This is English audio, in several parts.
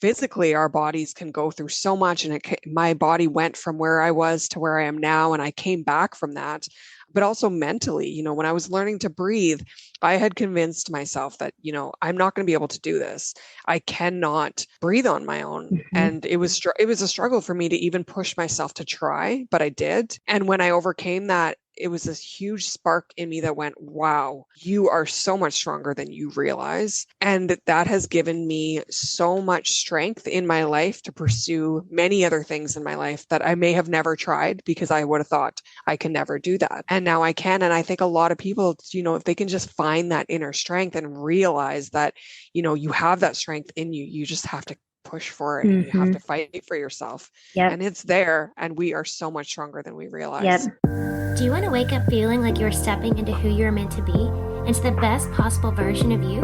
physically our bodies can go through so much, and my body went from where I was to where I am now, and I came back from that. But also mentally, when I was learning to breathe, I had convinced myself that, I'm not going to be able to do this. I cannot breathe on my own. Hmm. And it was a struggle for me to even push myself to try, but I did. And when I overcame that, it was this huge spark in me that went, wow, you are so much stronger than you realize. And that has given me so much strength in my life to pursue many other things in my life that I may have never tried because I would have thought I can never do that. And now I can. And I think a lot of people, if they can just find that inner strength and realize that, you have that strength in you, you just have to push for it and you have Hmm. to fight for yourself. Yep. And it's there. And we are so much stronger than we Yep. realize. Do you want to wake up feeling like you're stepping into who you're meant to be, into the best possible version of you?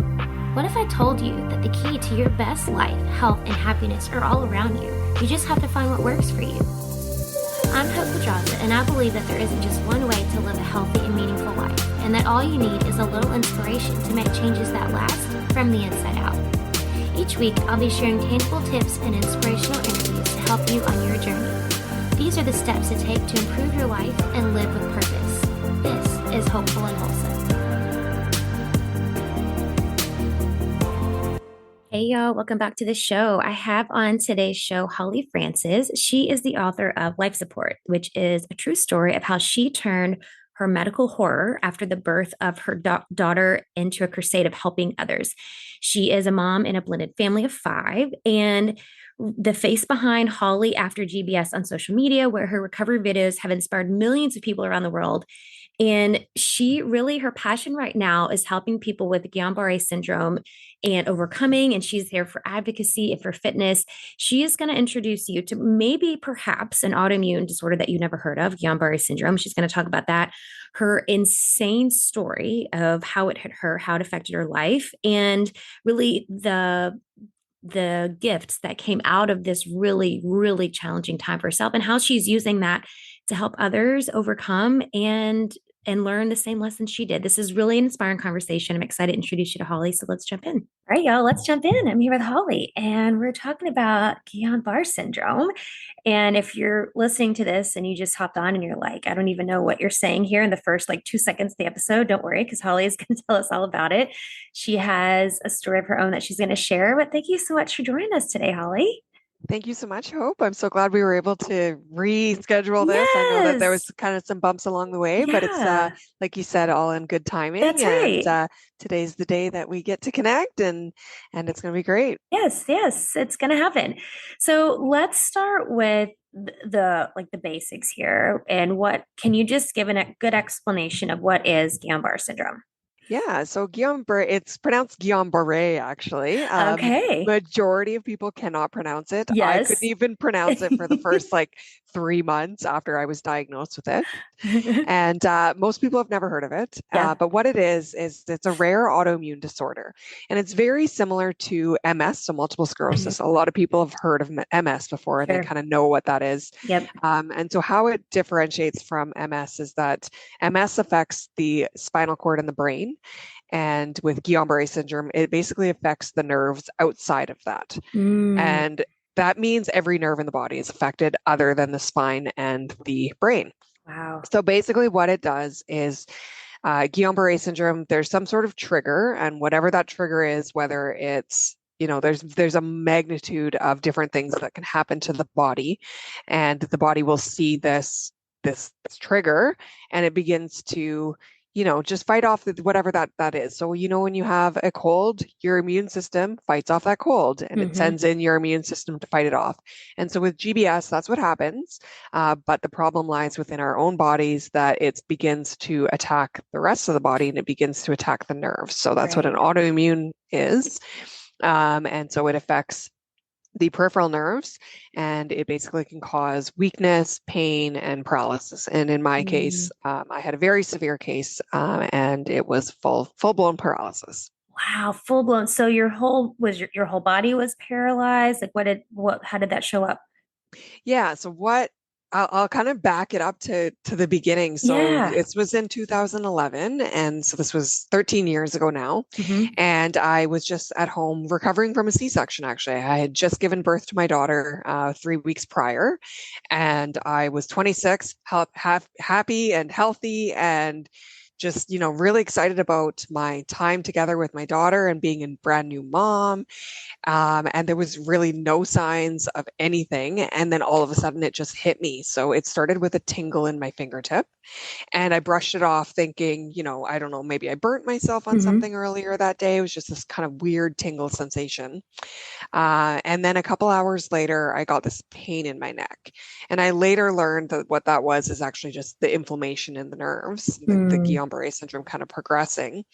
What if I told you that the key to your best life, health, and happiness are all around you? You just have to find what works for you. I'm Hope Pedraza, and I believe that there isn't just one way to live a healthy and meaningful life, and that all you need is a little inspiration to make changes that last from the inside out. Each week, I'll be sharing tangible tips and inspirational interviews to help you on your journey. These are the steps to take to improve your life and live with purpose. This is Hopeful and Wholesome. Hey, y'all, welcome back to the show. I have on today's show Holly Francis. She is the author of Life Support, which is a true story of how she turned her medical horror after the birth of her daughter into a crusade of helping others. She is a mom in a blended family of five, and the face behind Holly after GBS on social media, where her recovery videos have inspired millions of people around the world. And she really, her passion right now is helping people with Guillain-Barre syndrome and overcoming. And she's there for advocacy and for fitness. She is going to introduce you to maybe perhaps an autoimmune disorder that you never heard of, Guillain-Barre syndrome. She's going to talk about that, her insane story of how it hit her, how it affected her life, and really the gifts that came out of this really, really challenging time for herself and how she's using that to help others overcome and learn the same lessons she did. This is really an inspiring conversation. I'm excited to introduce you to Holly. So let's jump in. All right, y'all, let's jump in. I'm here with Holly, and we're talking about Guillain-Barre syndrome. And if you're listening to this and you just hopped on and you're like, I don't even know what you're saying here in the first like 2 seconds of the episode, don't worry, because Holly is going to tell us all about it. She has a story of her own that she's going to share. But thank you so much for joining us today, Holly. Thank you so much, Hope. I'm so glad we were able to reschedule this. I know that there was Yes. kind of some bumps along the way, but it's Yeah, like you said, all in good timing. that's And right. today's the day that we get to connect, and it's going to be great. Yes, yes, it's going to happen. So let's start with the like the basics here. And what can you just give a good explanation of what is Guillain-Barre syndrome? Yeah, so Guillain-Barré, it's pronounced Guillain-Barré actually. Okay. Majority of people cannot pronounce it. I couldn't Yes. even pronounce it for the first like 3 months after I was diagnosed with it. And most people have never heard of it. Yeah. But what it is it's a rare autoimmune disorder. And it's very similar to MS, so multiple Mhm. sclerosis. A lot of people have heard of MS before and they Sure. kind of know what that is. Yep. And so, how it differentiates from MS is that MS affects the spinal cord and the brain. And with Guillain-Barré syndrome, it basically affects the nerves outside of that. Mm, And that means every nerve in the body is affected other than the spine and the brain. wow. So basically, what it does is Guillain-Barré syndrome, there's some sort of trigger, and whatever that trigger is, whether it's there's a magnitude of different things that can happen to the body, and the body will see this trigger, and it begins to just fight off whatever that is. So when you have a cold, your immune system fights off that cold, and it Hmm. sends in your immune system to fight it off. And so with GBS, that's what happens. But the problem lies within our own bodies that it begins to attack the rest of the body and it begins to attack the nerves. So that's what an Right. autoimmune is. And so it affects the peripheral nerves, and it basically can cause weakness, pain, and paralysis. And in my Mm. case, I had a very severe case, and it was full blown paralysis. Wow, full blown. So your whole body was paralyzed. Like what how did that show up? Yeah. So what I'll kind of back it up to the beginning. So Yeah. this was in 2011, and so this was 13 years ago now. Hmm. And I was just at home recovering from a C-section, actually. I had just given birth to my daughter 3 weeks prior, and I was 26, happy and healthy, and just, really excited about my time together with my daughter and being a brand new mom. And there was really no signs of anything. And then all of a sudden it just hit me. So it started with a tingle in my fingertip. And I brushed it off thinking, I don't know, maybe I burnt myself on Hmm. something earlier that day. It was just this kind of weird tingle sensation. And then a couple hours later, I got this pain in my neck. And I later learned that what that was is actually just the inflammation in the nerves, the Mm. Guillain-Barre syndrome kind of progressing.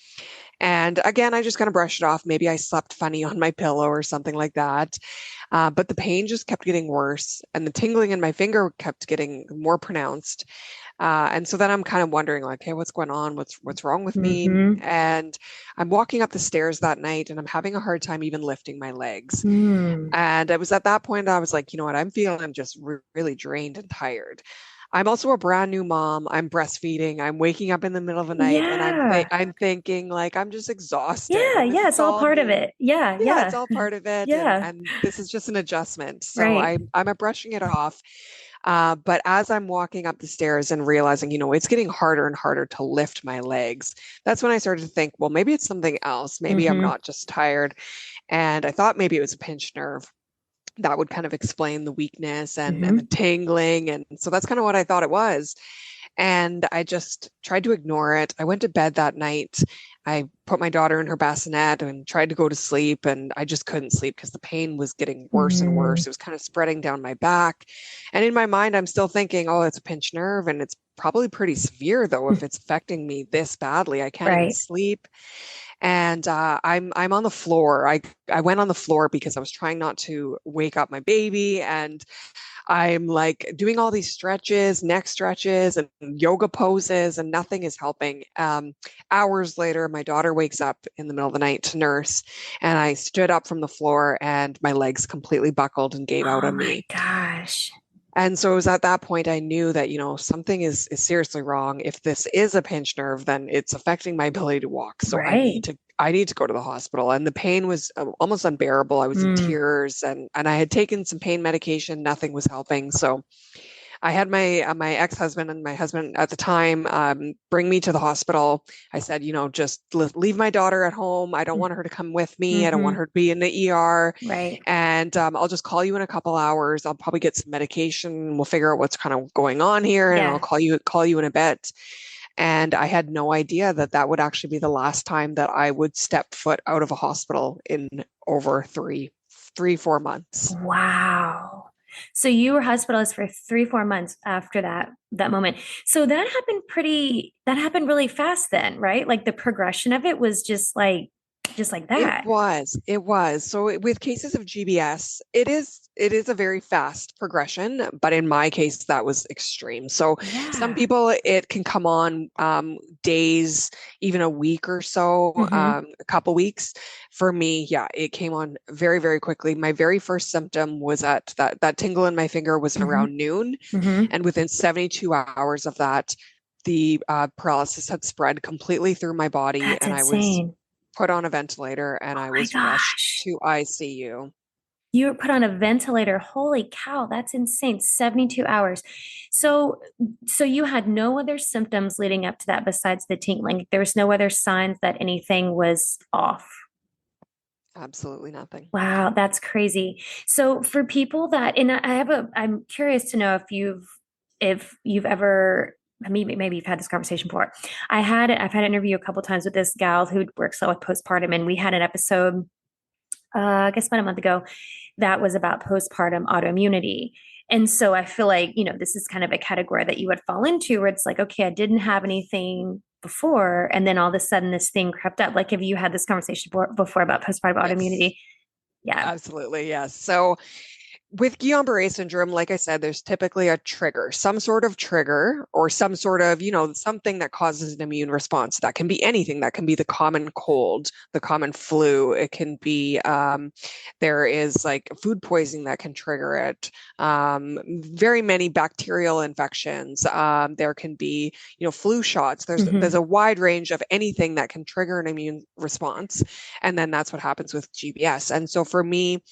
And again, I just kind of brushed it off. Maybe I slept funny on my pillow or something like that. But the pain just kept getting worse, and the tingling in my finger kept getting more pronounced. And so then I'm kind of wondering, like, hey, what's going on? What's wrong with me? Hmm. And I'm walking up the stairs that night, and I'm having a hard time even lifting my legs. Mm. And it was at that point I was like, you know what? I'm feeling just really drained and tired. I'm also a brand new mom. I'm breastfeeding. I'm waking up in the middle of the night, and Yeah. I'm thinking like I'm just exhausted, Yeah. and this Yeah. is It's all all part of new. it. Yeah. Yeah, it's Yeah. all part of it, and Yeah. and this is just an adjustment. So Right. I'm a brushing it off. But as I'm walking up the stairs and realizing, it's getting harder and harder to lift my legs, that's when I started to think, well, maybe it's something else. Maybe I'm Hmm. not just tired. And I thought maybe it was a pinched nerve that would kind of explain the weakness and the Hmm. tingling. And so that's kind of what I thought it was. And I just tried to ignore it. I went to bed that night. I put my daughter in her bassinet and tried to go to sleep, and I just couldn't sleep because the pain was getting worse and Mm. worse. It was kind of spreading down my back. And in my mind, I'm still thinking, oh, it's a pinched nerve, and it's probably pretty severe, though, if it's affecting me this badly. I can't even Right. sleep. And I'm on the floor. I went on the floor because I was trying not to wake up my baby, and I'm like doing all these stretches, neck stretches, and yoga poses, and nothing is helping. Hours later, my daughter wakes up in the middle of the night to nurse, and I stood up from the floor, and my legs completely buckled and gave out Oh on my me. gosh. And so it was at that point I knew that, something is seriously wrong. If this is a pinched nerve, then it's affecting my ability to walk. So Right. I need to go to the hospital. And the pain was almost unbearable. I was in Mm. tears, and I had taken some pain medication. Nothing was helping. So I had my ex-husband and my husband at the time bring me to the hospital. I said, just leave my daughter at home. I don't want her to come with me. I don't want Hmm. her to be in the ER. Right. And I'll just call you in a couple hours. I'll probably get some medication. We'll figure out what's kind of going on here, and I'll Yeah. call you in a bit. And I had no idea that that would actually be the last time that I would step foot out of a hospital in over 4 months. Wow. So you were hospitalized for 3, 4 months after that moment. So that happened really fast then, right? Like the progression of it was just like It that. was. It was. So with cases of GBS, it is a very fast progression, but in my case, that was extreme. So some Yeah. people it can come on days, even a week or so, Hmm. a couple weeks. For me, yeah, it came on very, very quickly. My very first symptom was at that tingle in my finger was Hmm. around noon, Hmm. and within 72 hours of that, the paralysis had spread completely through my body, That's and I was insane. put on a ventilator, and Oh I my was rushed gosh. to ICU. You were put on a ventilator. Holy cow, that's insane. 72 hours. So so you had no other symptoms leading up to that besides the tingling. There was no other signs that anything was off. Absolutely nothing. Wow, that's crazy. So for people that, and I'm curious to know if you've ever, maybe you've had this conversation before. I've had an interview a couple times with this gal who works a lot with postpartum, and we had an episode, I guess about a month ago, that was about postpartum autoimmunity. And so I feel like, this is kind of a category that you would fall into where it's like, okay, I didn't have anything before. And then all of a sudden this thing crept up. Like, have you had this conversation before about postpartum Yes. autoimmunity? Yeah. Absolutely, yes. So with Guillain-Barre syndrome, like I said, there's typically a trigger, some sort of trigger or some sort of, something that causes an immune response. That can be anything. That can be the common cold, the common flu. It can be, there is like food poisoning that can trigger it. Very many bacterial infections. There can be, flu shots. There's a wide range of anything that can trigger an immune response. And then that's what happens with GBS. And so for me,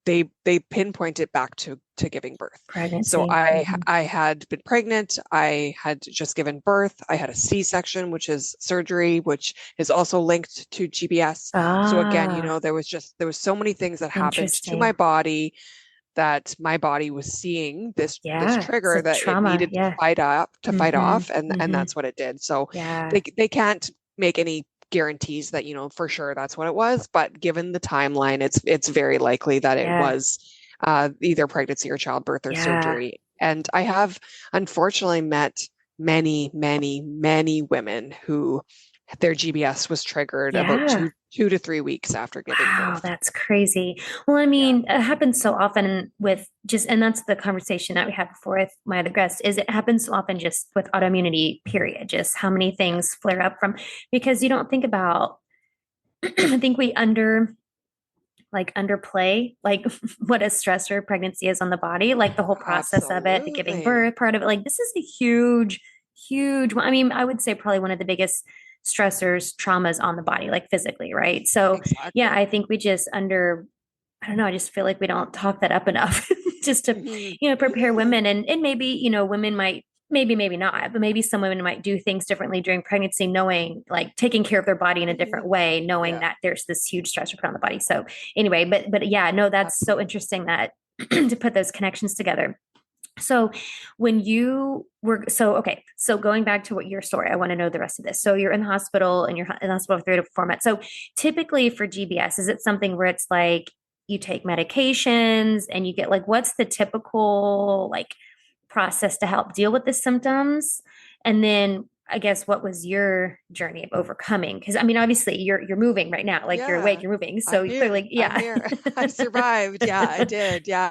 they pinpoint it back to giving birth. Pregnancy. So I had been pregnant. I had just given birth. I had a C-section, which is surgery, which is also linked to GBS. So again, there was so many things that happened to my body that my body was seeing this trigger that it needed to fight off, and that's what it did. So they can't make any guarantees that for sure that's what it was, but given the timeline, it's very likely that it was either pregnancy or childbirth or surgery. And I have unfortunately met many women who their GBS was triggered about 2 to 3 weeks after giving birth. Wow, that's crazy. Well, I mean, it happens so often with and that's the conversation that we had before with my other guest, is it happens so often just with autoimmunity, period, just how many things flare up because you don't think about, I think we underplay like what a stressor pregnancy is on the body, like the whole process of it, the giving birth part of it. Like this is a huge one. I mean, I would say probably one of the biggest stressors, traumas on the body, like physically, right? So I think we just I don't know, I just feel like we don't talk that up enough just to, prepare women. And maybe, women might, maybe not, but maybe some women might do things differently during pregnancy, knowing, like taking care of their body in a different way, knowing that there's this huge stressor put on the body. So anyway, but yeah, no, that's so interesting that to put those connections together. So when you were, so going back to what your story, I want to know the rest of this. So you're in the hospital and you're in the hospital for 3 to 4 months. So typically for GBS, is it something where it's like you take medications and you get like, what's the typical like process to help deal with the symptoms? And then I guess what was your journey of overcoming? Because I mean, obviously you're moving right now, like you're awake, you're moving. So you're clearly, I survived. Yeah, I did. Yeah.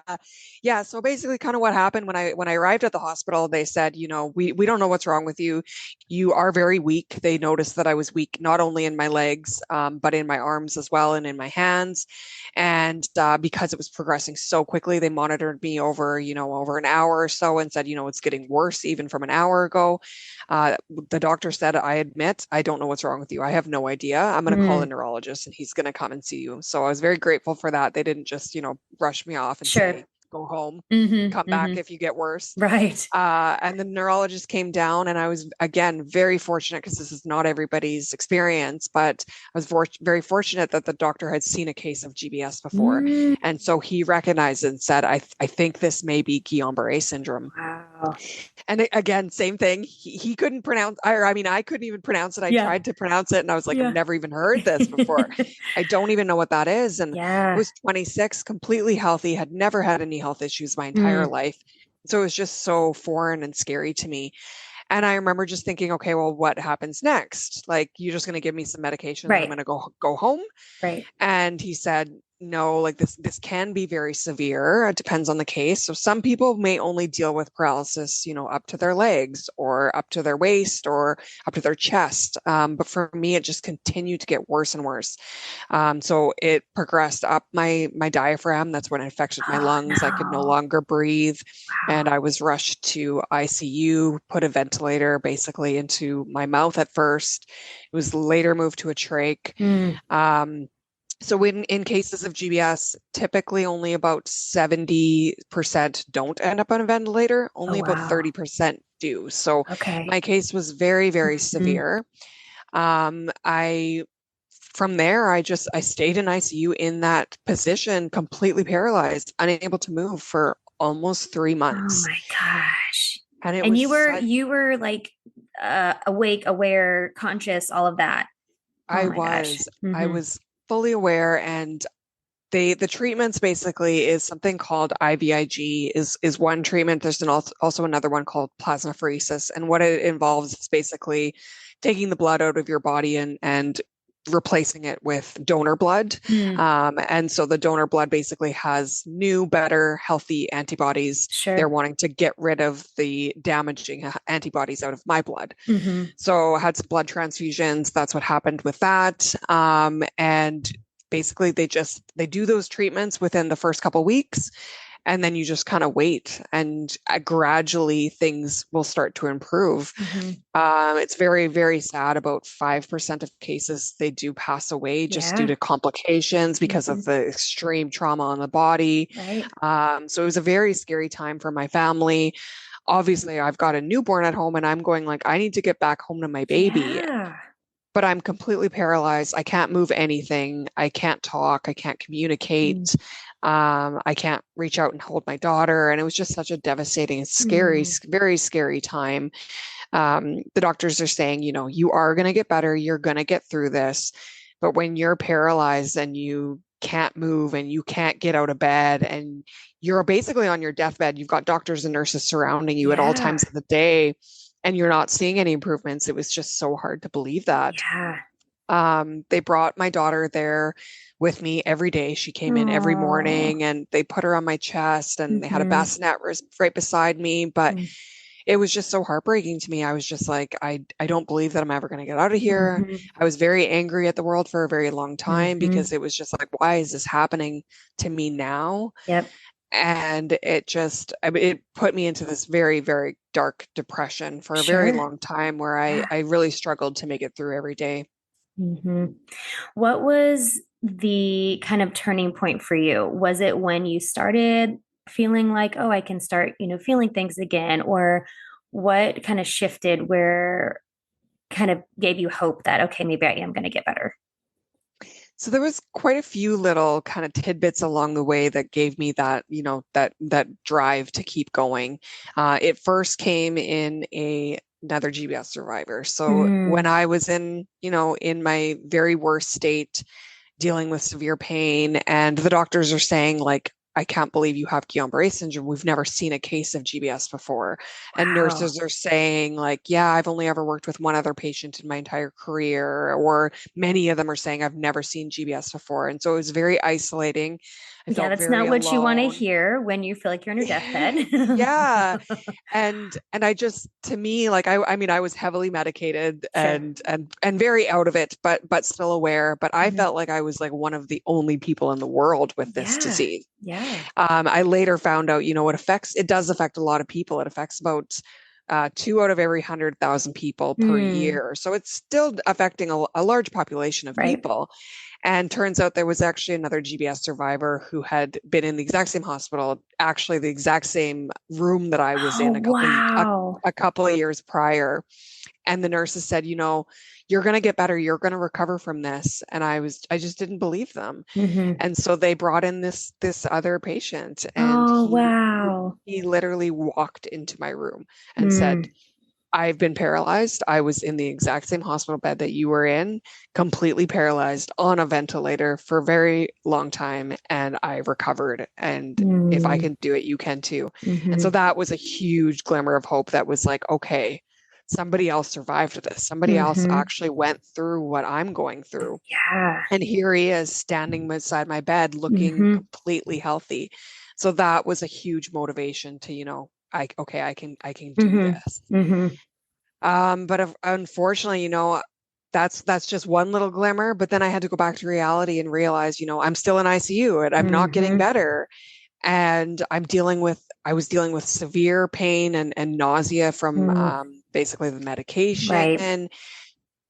So basically kind of what happened when I arrived at the hospital, they said, we don't know what's wrong with you. You are very weak. They noticed that I was weak, not only in my legs, but in my arms as well, and in my hands. And because it was progressing so quickly, they monitored me over an hour or so and said, it's getting worse even from an hour ago. The doctor said, I admit, I don't know what's wrong with you. I have no idea. I'm going to call a neurologist and he's going to come and see you. So I was very grateful for that. They didn't just, rush me off and say, go home, come back if you get worse. Right. And the neurologist came down, and I was, again, very fortunate, because this is not everybody's experience, but I was very fortunate that the doctor had seen a case of GBS before. And so he recognized it and said, I think this may be Guillain-Barre syndrome. Wow. And again, same thing. He couldn't pronounce, I couldn't even pronounce it. I tried to pronounce it and I was like, I've never even heard this before. I don't even know what that is. And I was 26, completely healthy, had never had any health issues my entire life. So it was just so foreign and scary to me. And I remember just thinking, okay, well, what happens next? Like, you're just going to give me some medication and I'm going to go home. Right. And he said, no, like this can be very severe. It depends on the case. So some people may only deal with paralysis, up to their legs or up to their waist or up to their chest. But for me, it just continued to get worse and worse. So it progressed up my diaphragm. That's when it affected my lungs. I could no longer breathe. And I was rushed to ICU, put a ventilator basically into my mouth at first. It was later moved to a trach. So in cases of GBS, typically only about 70% don't end up on a ventilator. Only about 30% do. So my case was very, very severe. From there, I stayed in ICU in that position, completely paralyzed, unable to move for almost 3 months. Oh my gosh. And you were like awake, aware, conscious, all of that. I was fully aware, and the treatments basically is something called IVIG is one treatment. There's also another one called plasmapheresis, and what it involves is basically taking the blood out of your body and replacing it with donor blood. And so the donor blood basically has new, better, healthy antibodies. Sure. They're wanting to get rid of the damaging antibodies out of my blood. Mm-hmm. So I had some blood transfusions. That's what happened with that. And basically they do those treatments within the first couple of weeks. And then you just kind of wait, and gradually things will start to improve. It's very, very sad. About 5% of cases, they do pass away just due to complications because of the extreme trauma on the body. Right. So it was a very scary time for my family. Obviously, I've got a newborn at home, and I'm going like, I need to get back home to my baby. Yeah. But I'm completely paralyzed. I can't move anything. I can't talk. I can't communicate. I can't reach out and hold my daughter. And it was just such a devastating, scary, very scary time. The doctors are saying, you know, you are going to get better. You're going to get through this. But when you're paralyzed and you can't move and you can't get out of bed and you're basically on your deathbed, you've got doctors and nurses surrounding you at all times of the day, and you're not seeing any improvements. It was just so hard to believe that. They brought my daughter there with me every day. She came in every morning, and they put her on my chest, and they had a bassinet right beside me. But it was just so heartbreaking to me. I was just like, I don't believe that I'm ever going to get out of here. I was very angry at the world for a very long time because it was just like, why is this happening to me now? And it put me into this very, very dark depression for a very long time where I really struggled to make it through every day. What was the kind of turning point for you? Was it when you started feeling like, oh, I can start, feeling things again? Or what kind of shifted where kind of gave you hope that, okay, maybe I am going to get better? So there was quite a few little kind of tidbits along the way that gave me that, that drive to keep going. It first came in another GBS survivor. So when I was in my very worst state, dealing with severe pain, and the doctors are saying like, I can't believe you have Guillain-Barre syndrome. We've never seen a case of GBS before. And nurses are saying like, yeah, I've only ever worked with one other patient in my entire career, or many of them are saying I've never seen GBS before. And so it was very isolating. I felt that's very not what you want to alone. hear when you feel like you're on your deathbed. And I just, to me, like, I mean, I was heavily medicated and very out of it, but still aware. But I felt like I was like one of the only people in the world with this disease. I later found out, it does affect a lot of people. It affects about 2 out of every 100,000 people per year. So it's still affecting a large population of people. And turns out there was actually another GBS survivor who had been in the exact same hospital, actually the exact same room that I was in a couple of years prior. And the nurses said, you're going to get better. You're going to recover from this. And I just didn't believe them. And so they brought in this other patient, and he literally walked into my room and said, I've been paralyzed. I was in the exact same hospital bed that you were in, completely paralyzed on a ventilator for a very long time. And I recovered. And if I can do it, you can too. And so that was a huge glimmer of hope that was like, okay, somebody else survived this. Somebody else actually went through what I'm going through. And here he is standing beside my bed looking completely healthy. So that was a huge motivation to, I can do this. But unfortunately, that's just one little glimmer. But then I had to go back to reality and realize, I'm still in ICU and I'm not getting better. And I was dealing with severe pain and nausea from basically the medication.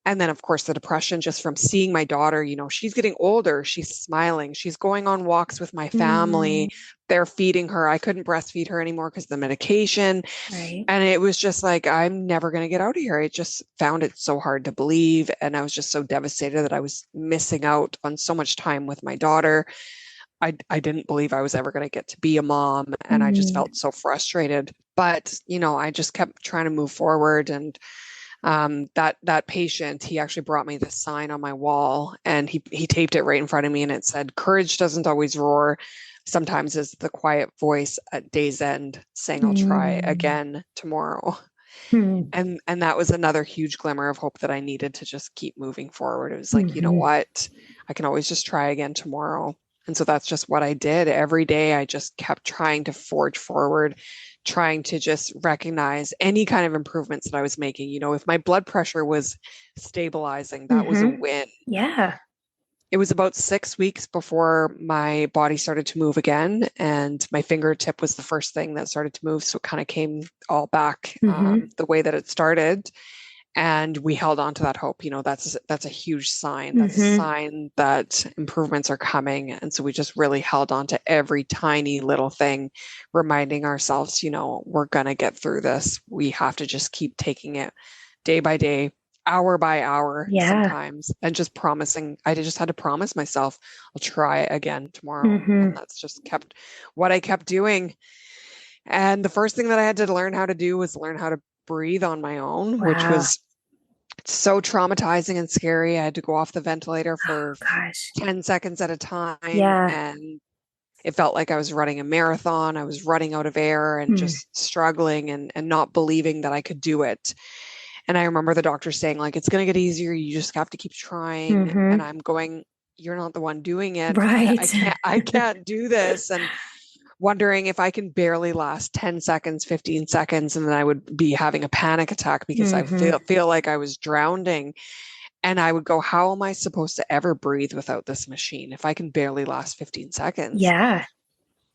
And then, of course, the depression just from seeing my daughter, she's getting older. She's smiling. She's going on walks with my family. They're feeding her. I couldn't breastfeed her anymore because of the medication. And it was just like, I'm never going to get out of here. I just found it so hard to believe. And I was just so devastated that I was missing out on so much time with my daughter. I didn't believe I was ever going to get to be a mom. And I just felt so frustrated. But, I just kept trying to move forward. And that patient, he actually brought me this sign on my wall, and he taped it right in front of me, and it said, "Courage doesn't always roar. Sometimes it's the quiet voice at day's end saying, I'll try again tomorrow." Hmm. And that was another huge glimmer of hope that I needed to just keep moving forward. It was like, you know Hmm. what? I can always just try again tomorrow. And so that's just what I did. Every day I just kept trying to forge forward, trying to just recognize any kind of improvements that I was making. If my blood pressure was stabilizing, that was a Hmm. win. Yeah. It was about 6 weeks before my body started to move again, and my fingertip was the first thing that started to move. So it kind of came all back Hmm. the way that it started, and we held on to that hope. That's a huge sign. That's a Hmm. sign that improvements are coming, and so we just really held on to every tiny little thing, reminding ourselves, we're gonna get through this. We have to just keep taking it day by day, hour by hour Yeah. sometimes, and just promising. I just had to promise myself I'll try again tomorrow. And Hmm. that's just kept what I kept doing. And the first thing that I had to learn how to do was learn how to breathe on my own, which Wow. was so traumatizing and scary. I had to go off the ventilator Oh, for gosh. 10 seconds at a time, Yeah. and it felt like I was running a marathon. I was running out of air and Mm. just struggling and not believing that I could do it. And I remember the doctor saying, like, it's going to get easier. You just have to keep trying. And Hmm. I'm going, you're not the one doing it. I Right. can't do this. And wondering if I can barely last 10 seconds, 15 seconds, and then I would be having a panic attack because I Hmm. feel like I was drowning. And I would go, how am I supposed to ever breathe without this machine if I can barely last 15 seconds? Yeah.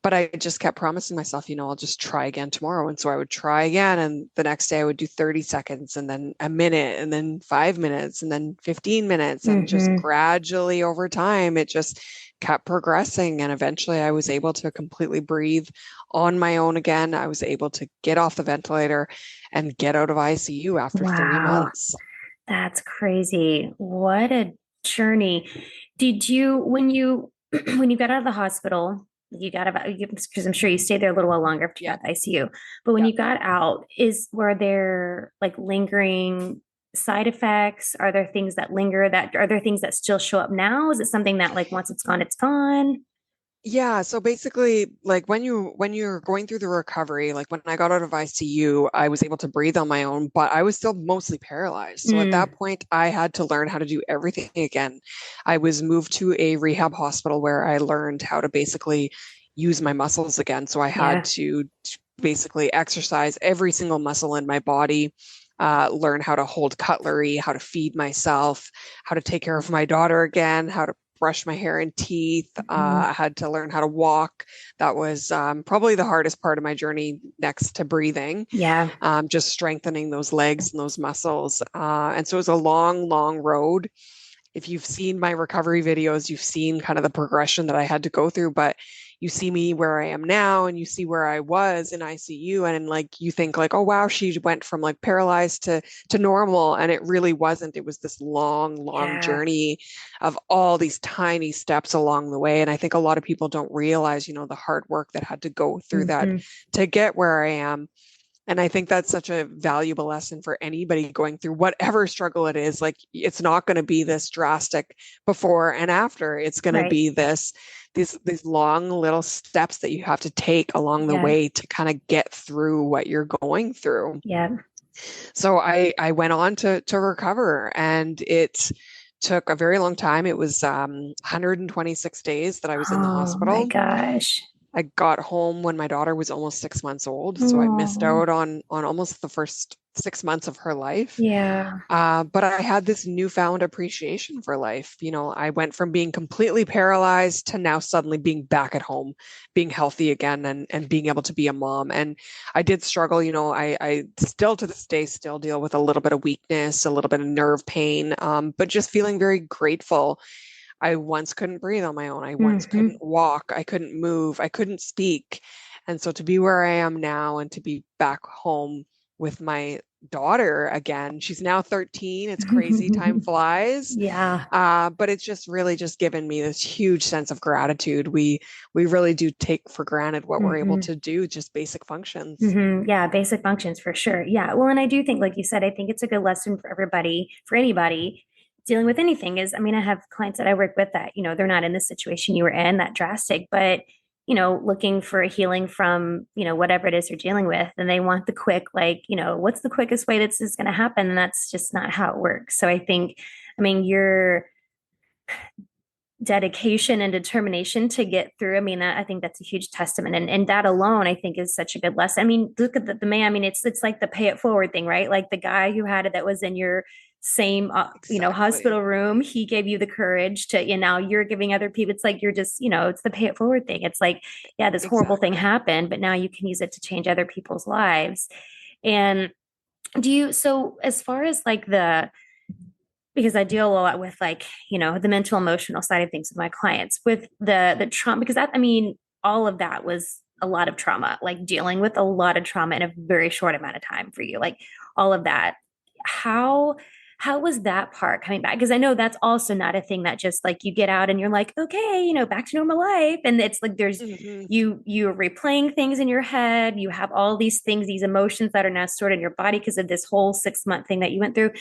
But I just kept promising myself, I'll just try again tomorrow. And so I would try again. And the next day I would do 30 seconds and then a minute and then 5 minutes and then 15 minutes. And just Hmm. gradually over time, it just kept progressing. And eventually I was able to completely breathe on my own again. I was able to get off the ventilator and get out of ICU after 3 Wow. months. That's crazy. What a journey. Did you, when you got out of the hospital, you got about, because I'm sure you stayed there a little while longer after you Yeah. got the ICU, but when Yeah. you got out, were there like lingering side effects? Are there things that linger are there things that still show up now? Is it something that like once it's gone, it's gone? Yeah, so basically, like when you're going through the recovery, like when I got out of ICU, I was able to breathe on my own, but I was still mostly paralyzed. So at that Mm, point, I had to learn how to do everything again. I was moved to a rehab hospital where I learned how to basically use my muscles again. So I had yeah. to basically exercise every single muscle in my body, learn how to hold cutlery, how to feed myself, how to take care of my daughter again, how to brush my hair and teeth. Mm, I had to learn how to walk. That was probably the hardest part of my journey next to breathing, yeah. just strengthening those legs and those muscles. And so it was a long, long road. If you've seen my recovery videos, you've seen kind of the progression that I had to go through, but you see me where I am now and you see where I was in ICU and like you think like, oh wow, she went from like paralyzed to normal. And it really wasn't. It was this long, long Yeah. journey of all these tiny steps along the way. And I think a lot of people don't realize, the hard work that had to go through that Hmm. to get where I am. And I think that's such a valuable lesson for anybody going through whatever struggle it is. Like it's not going to be this drastic before and after. It's going to Right. be these long little steps that you have to take along the Yeah. way to kind of get through what you're going through. Yeah. So I went on to recover, and it took a very long time. It was 126 days that I was in the Oh my hospital. gosh. I got home when my daughter was almost 6 months old, so I missed Oh, out on almost the first 6 months of her life. yeah. But I had this newfound appreciation for life. I went from being completely paralyzed to now suddenly being back at home, being healthy again, and being able to be a mom. And I did struggle. I still to this day still deal with a little bit of weakness, a little bit of nerve pain, but just feeling very grateful. I once couldn't breathe on my own. I once Hmm. couldn't walk. I couldn't move. I couldn't speak. And so to be where I am now and to be back home with my daughter again, she's now 13. It's crazy. Time flies. Yeah. But it's just really just given me this huge sense of gratitude. We really do take for granted what we're able Hmm. to do, just basic functions. Yeah, basic functions for sure. Yeah. Well, and I do think, like you said, I think it's a good lesson for everybody, for anybody dealing with anything is, I mean, I have clients that I work with that, they're not in the situation you were in that drastic, but looking for a healing from, whatever it is you're dealing with. And they want the quick, like, what's the quickest way this is going to happen? And that's just not how it works. So I think, I mean, your dedication and determination to get through. I mean, I think that's a huge testament. And that alone, I think, is such a good lesson. I mean, look at the man. I mean, it's like the pay it forward thing, right? Like the guy who had it that was in your same Exactly. hospital room, he gave you the courage to, now you're giving other people. It's like you're just, it's the pay it forward thing. It's like, yeah, this horrible thing Exactly. happened, but now you can use it to change other people's lives. And so as far as like because I deal a lot with, like, the mental emotional side of things with my clients, with the trauma, because that, I mean, all of that was a lot of trauma, like dealing with a lot of trauma in a very short amount of time for you, like all of that. How how was that part coming back? Because I know that's also not a thing that just like you get out and you're like, okay, back to normal life. And it's like there's Hmm. you're replaying things in your head. You have all these things, these emotions that are now stored in your body because of this whole 6 month thing that you went through.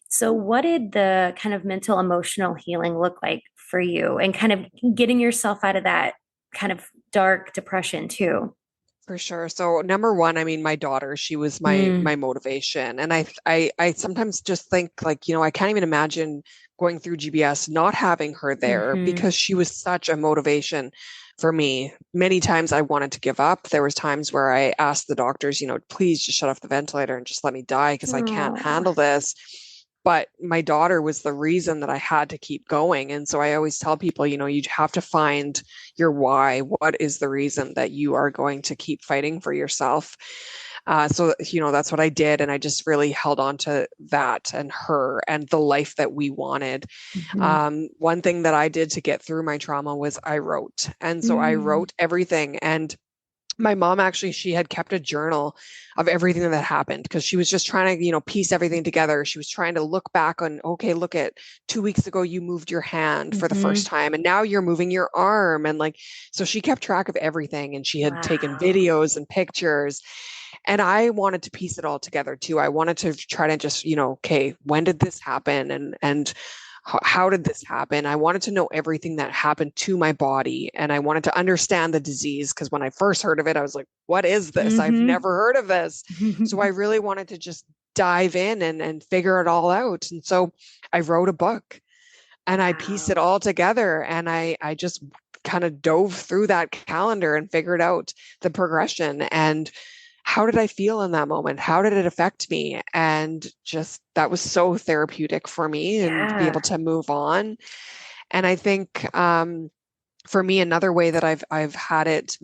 So, what did the kind of mental emotional healing look like for you, and kind of getting yourself out of that kind of dark depression too? For sure. So number one, I mean, my daughter, she was Mm, my motivation. And I sometimes just think like, I can't even imagine going through GBS not having her there hmm. because she was such a motivation for me. Many times I wanted to give up. There was times where I asked the doctors, please just shut off the ventilator and just let me die because I can't Oh, handle this. But my daughter was the reason that I had to keep going. And so I always tell people, you have to find your why. What is the reason that you are going to keep fighting for yourself? So that's what I did. And I just really held on to that and her and the life that we wanted. hmm. One thing that I did to get through my trauma was I wrote. And so I Mm, wrote everything. And my mom actually, she had kept a journal of everything that happened because she was just trying to, piece everything together. She was trying to look back on, okay, look at 2 weeks ago, you moved your hand for the first hmm. time, and now you're moving your arm. And like, so she kept track of everything and she had taken Wow. videos and pictures. And I wanted to piece it all together too. I wanted to try to just, okay, when did this happen? And how did this happen? I wanted to know everything that happened to my body and I wanted to understand the disease because when I first heard of it, I was like, what is this? I've Hmm. never heard of this. So I really wanted to just dive in and figure it all out. And so I wrote a book and I pieced it Wow. all together and I just kind of dove through that calendar and figured out the progression and how did I feel in that moment? How did it affect me? And just that was so therapeutic for me and to be able Yeah. to move on. And I think for me, another way that I've had it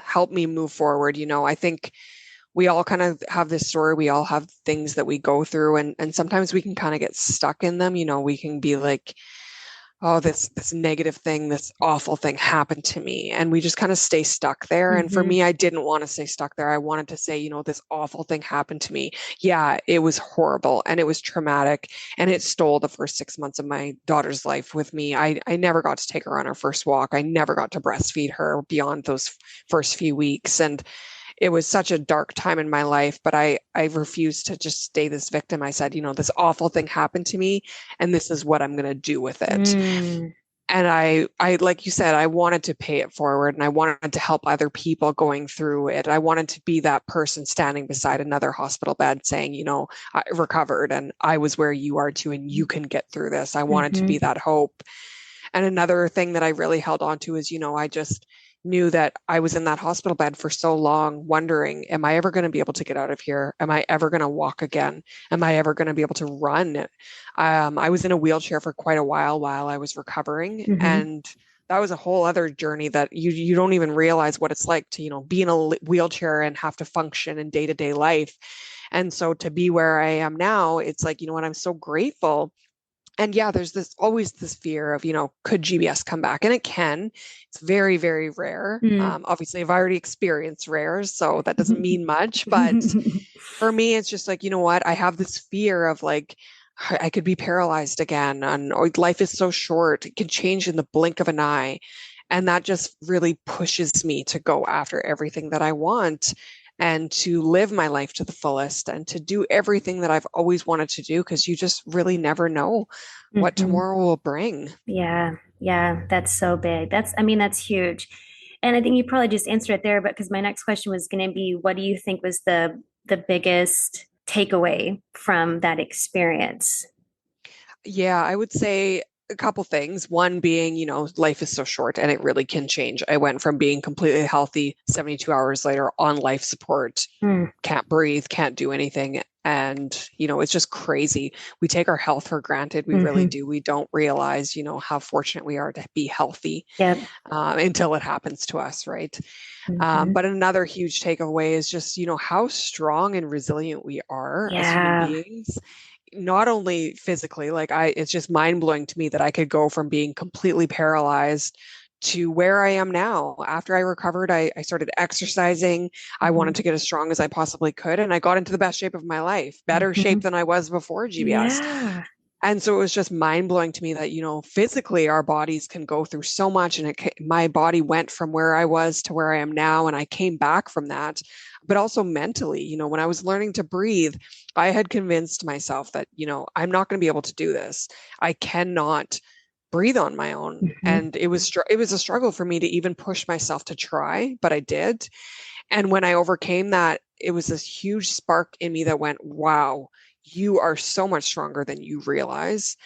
help me move forward, I think we all kind of have this story. We all have things that we go through and sometimes we can kind of get stuck in them. We can be like, oh, this negative thing, this awful thing happened to me. And we just kind of stay stuck there. And for Hmm. me, I didn't want to stay stuck there. I wanted to say, this awful thing happened to me. Yeah, it was horrible and it was traumatic and it stole the first 6 months of my daughter's life with me. I never got to take her on her first walk. I never got to breastfeed her beyond those first few weeks. And it was such a dark time in my life, but I refused to just stay this victim. I said, this awful thing happened to me, and this is what I'm going to do with it. Mm, And I, like you said, I wanted to pay it forward and I wanted to help other people going through it. I wanted to be that person standing beside another hospital bed saying, I recovered and I was where you are too, and you can get through this. I wanted to be hmm. that hope. And another thing that I really held on to is, I just knew that I was in that hospital bed for so long, wondering, am I ever going to be able to get out of here? Am I ever going to walk again? Am I ever going to be able to run? I was in a wheelchair for quite a while I was recovering. Hmm. And that was a whole other journey that you don't even realize what it's like to, be in a wheelchair and have to function in day-to-day life. And so to be where I am now, it's like, what, I'm so grateful. And yeah, there's always this fear of, could GBS come back? And it can. It's very, very rare. Mm. Obviously, I've already experienced rares, so that doesn't mean much. But for me, it's just like, you know what? I have this fear of like, I could be paralyzed again, and or life is so short. It can change in the blink of an eye. And that just really pushes me to go after everything that I want and to live my life to the fullest and to do everything that I've always wanted to do because you just really never know what Hmm. tomorrow will bring. Yeah, yeah, that's so big. I mean, that's huge. And I think you probably just answered it there, but because my next question was going to be, what do you think was the biggest takeaway from that experience? Yeah, I would say a couple things. One being, life is so short and it really can change. I went from being completely healthy 72 hours later on life support, Mm, can't breathe, can't do anything. And, it's just crazy. We take our health for granted. We really hmm. do. We don't realize, how fortunate we are to be healthy Yep. until it happens to us, right? Hmm. But another huge takeaway is just, how strong and resilient we are as human Yeah. beings, not only physically, it's just mind blowing to me that I could go from being completely paralyzed to where I am now. After I recovered, I started exercising. I wanted Hmm. to get as strong as I possibly could, and I got into the best shape of my life, better shape Hmm. than I was before GBS. Yeah. And so it was just mind blowing to me that, physically our bodies can go through so much. And my body went from where I was to where I am now. And I came back from that. But also mentally, when I was learning to breathe, I had convinced myself that, I'm not going to be able to do this. I cannot breathe on my own. Hmm. And it was a struggle for me to even push myself to try, but I did. And when I overcame that, it was this huge spark in me that went, wow, you are so much stronger than you realize.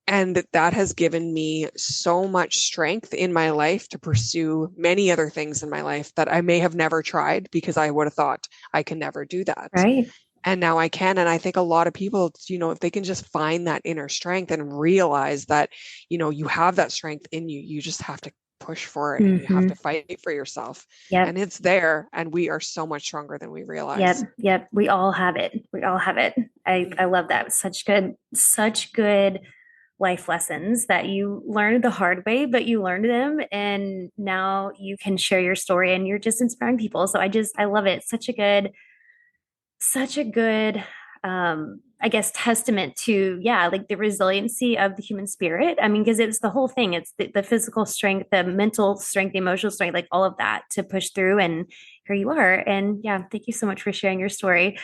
And that has given me so much strength in my life to pursue many other things in my life that I may have never tried because I would have thought I can never do that. Right. And now I can. And I think a lot of people, if they can just find that inner strength and realize that, you have that strength in you, you just have to push for it and you have Hmm. to fight for yourself. Yep. And it's there. And we are so much stronger than we Yep. realize. Yep. We all have it. We all have it. I Mhm. love that. Such good life lessons that you learned the hard way, but you learned them and now you can share your story and you're just inspiring people. So I love it. Such a good I guess testament to, yeah, like the resiliency of the human spirit. I mean, because it's the whole thing. It's the physical strength, the mental strength, the emotional strength, like all of that to push through. And here you are. And yeah, thank you so much for sharing your story.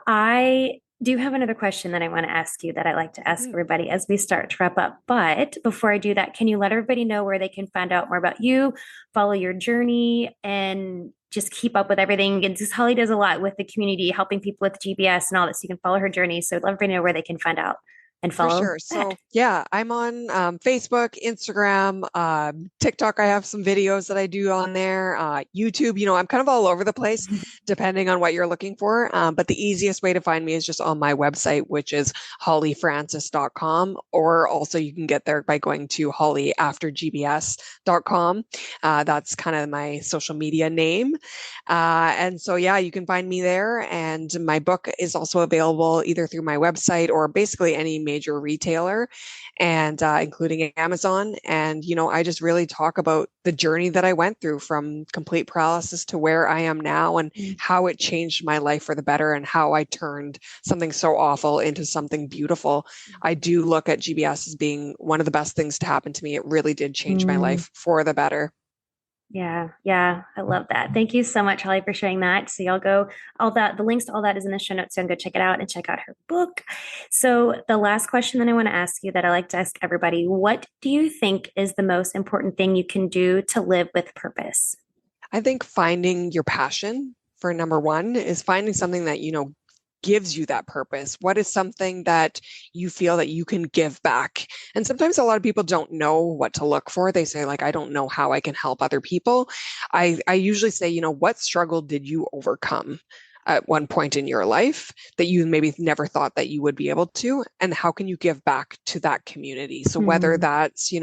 I do have another question that I want to ask you that I like to ask Mhm. everybody as we start to wrap up. But before I do that, can you let everybody know where they can find out more about you, follow your journey, and just keep up with everything? And just Holly does a lot with the community, helping people with GBS and all this. So you can follow her journey. So let everybody know where they can find out and For follow sure. that. So, yeah, I'm on Facebook, Instagram, TikTok. I have some videos that I do on there. YouTube, I'm kind of all over the place depending on what you're looking for. But the easiest way to find me is just on my website, which is hollyfrancis.com. Or also you can get there by going to hollyaftergbs.com. That's kind of my social media name. And so, yeah, you can find me there. And my book is also available either through my website or basically any major retailer, and including Amazon. And, I just really talk about the journey that I went through from complete paralysis to where I am now and Mm. how it changed my life for the better and how I turned something so awful into something beautiful. I do look at GBS as being one of the best things to happen to me. It really did change my Mm. life for the better. Yeah, yeah, I love that. Thank you so much, Holly, for sharing that. So y'all go, all that, the links to all that is in the show notes. So go check it out and check out her book. So the last question that I want to ask you that I like to ask everybody, what do you think is the most important thing you can do to live with purpose? I think finding your passion for number one is finding something that, gives you that purpose. What is something that you feel that you can give back? And sometimes a lot of people don't know what to look for. They say, like, I don't know how I can help other people. I usually say, what struggle did you overcome at one point in your life that you maybe never thought that you would be able to? And how can you give back to that community? So whether Mm, that's,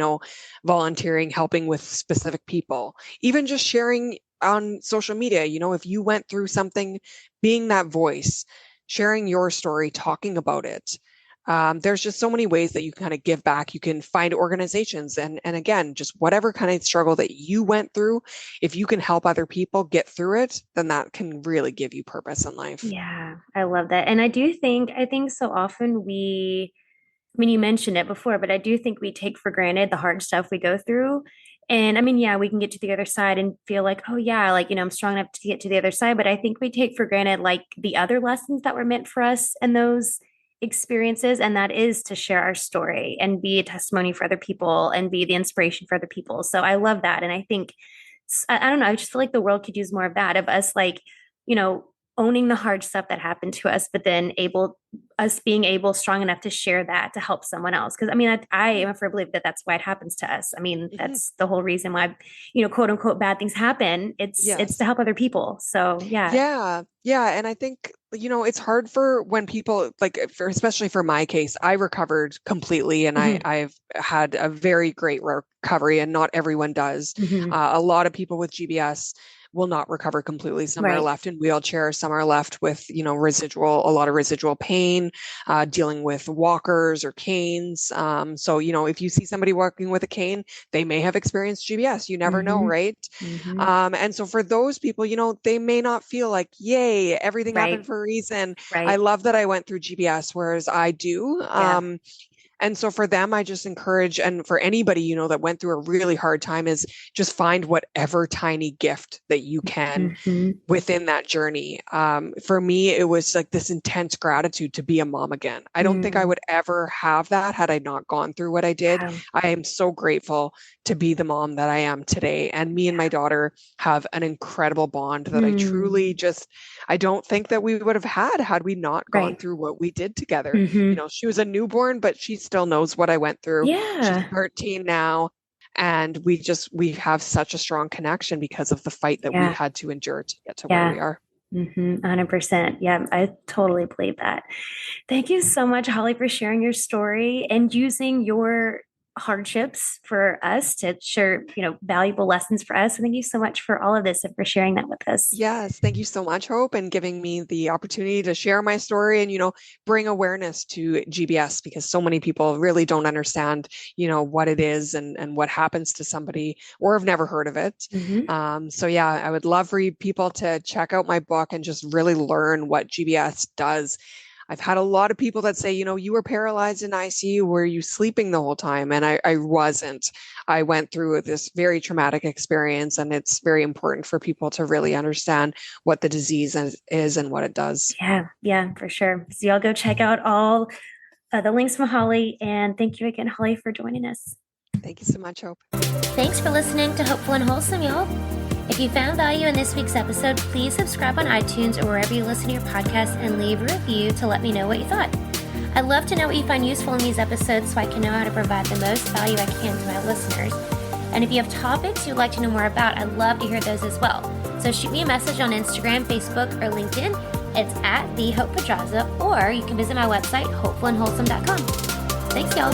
volunteering, helping with specific people, even just sharing on social media, if you went through something, being that voice, sharing your story, talking about it. There's just so many ways that you kind of give back. You can find organizations and again, just whatever kind of struggle that you went through, if you can help other people get through it, then that can really give you purpose in life. yeah, I love that. And I think so often I mean, you mentioned it before, but I do think we take for granted the hard stuff we go through. And I mean, yeah, we can get to the other side and feel like, oh, yeah, like, I'm strong enough to get to the other side. But I think we take for granted like the other lessons that were meant for us and those experiences. And that is to share our story and be a testimony for other people and be the inspiration for other people. So I love that. And I think I don't know. I just feel like the world could use more of that, of us like, you know, owning the hard stuff that happened to us, but then us being able, strong enough to share that to help someone else. Cause I mean, I am a firm believer that that's why it happens to us. I mean, that's the whole reason why, you know, quote unquote, bad things happen. It's to Yes. help other people. So yeah. Yeah. Yeah. And I think, it's hard for when people especially for my case, I recovered completely and Mhm. I've had a very great recovery and not everyone does. Mhm. A lot of people with GBS will not recover completely. Some are Right. left in wheelchairs, some are left with, a lot of residual pain, dealing with walkers or canes. So, if you see somebody walking with a cane, they may have experienced GBS. You never know, Mhm. right? Mhm. And so for those people, they may not feel like, yay, everything happened Right. for a reason. I Right. love that I went through GBS, whereas I do. Yeah. And so for them, I just encourage, and for anybody, that went through a really hard time, is just find whatever tiny gift that you can Mhm. within that journey. For me, it was like this intense gratitude to be a mom again. I don't think I Mm. would ever have that had I not gone through what I did. Yeah. I am so grateful to be the mom that I am today. And me and my daughter have an incredible bond that I Mm. truly I don't think that we would have had we not gone Right. through what we did together. Mhm. She was a newborn, but she still knows what I went through. She's Yeah. 13 now. And we have such a strong connection because of the fight that we Yeah. had to endure to get to where Yeah. we are. 100%. Yeah, I totally believe that. Thank you so much, Holly, for sharing your story and using your hardships for us to share, valuable lessons for us. And thank you so much for all of this and for sharing that with us. Yes, thank you so much, Hope, and giving me the opportunity to share my story and, bring awareness to GBS because so many people really don't understand, what it is and what happens to somebody or have never heard of it. Mhm. So yeah, I would love for you people to check out my book and just really learn what GBS does. I've had a lot of people that say, you were paralyzed in ICU. Were you sleeping the whole time? And I wasn't. I went through this very traumatic experience, and it's very important for people to really understand what the disease is and what it does. Yeah, for sure. So y'all go check out all the links from Holly. And thank you again, Holly, for joining us. Thank you so much, Hope. Thanks for listening to Hopeful and Wholesome, y'all. If you found value in this week's episode, please subscribe on iTunes or wherever you listen to your podcast and leave a review to let me know what you thought. I'd love to know what you find useful in these episodes so I can know how to provide the most value I can to my listeners. And if you have topics you'd like to know more about, I'd love to hear those as well. So shoot me a message on Instagram, Facebook, or LinkedIn. It's @TheHopePedraza, or you can visit my website, hopefulandwholesome.com. Thanks, y'all.